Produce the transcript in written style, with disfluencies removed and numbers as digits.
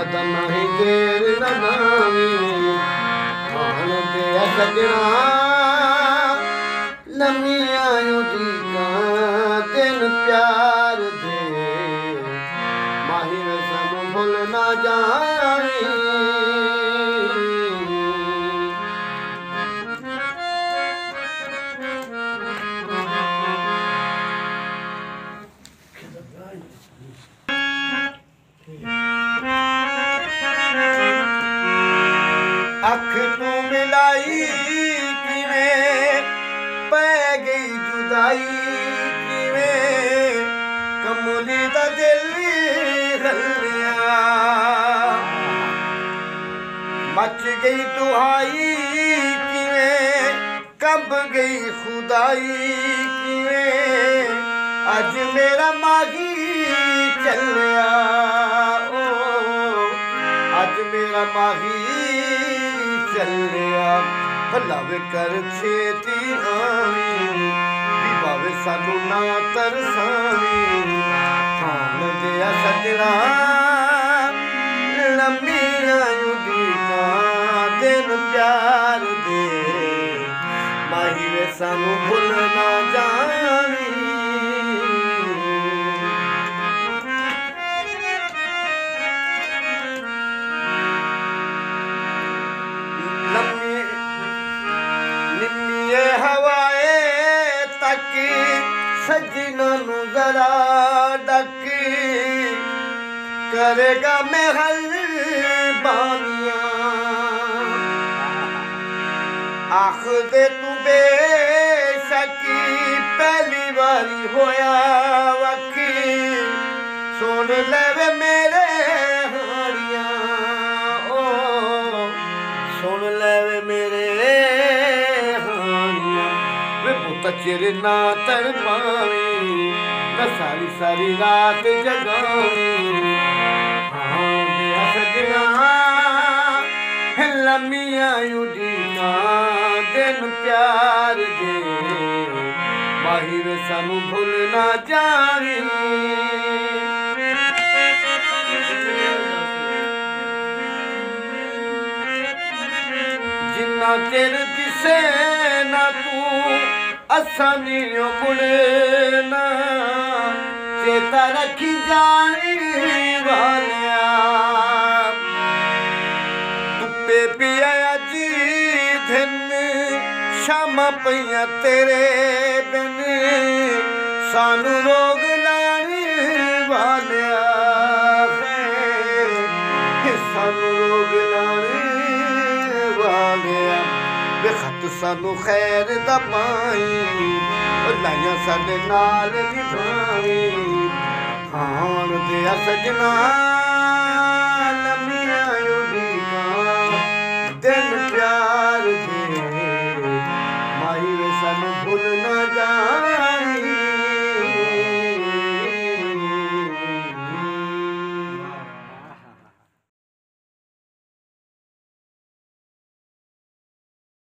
पता नहीं देर न नावी आन दे सजना लम्मियां उडीकां दिन प्यार दे माही वे सानू भुल ना जावी अख तू मिलाई किवें पै गई जुदाई किवें कमली दा दिल हलिया मच गई दुहाई किवें कब गई खुदाई किवें अज मेरा माही चलिया अज मेरा माही चलिया भला वे कर छेती आवी भी भावे सानू ना तरसावी खान दिया सजना लम्मियां उडीकां दिन प्यार दे माही वे सानू भुल ना जावी हवाए तक सजना नू जरा डक करेगा मेहरबानियां आख दे तू बेशक पहली बारी होया वकी सुन ले मेरे हानियां ओ सुन ले मेरे चिर ना तर पावी न सारी सारी रात जगावी हाँ दिया सजना लम्मियां उडीकां दिन प्यार दे माही वे सानू भुल ना जावी जिन्ना चिर दिसे ना तू असानियों मुड़ना चेता रखी जाने वालिया धुप्पे पिया जी दिन शामा पईयां तेरे बिन सानू रोग लाने वालिया सानू रोग लाने वालिया खत सानू खैर दा पाई लाइया साडे नाल निभावी खान दिया सजना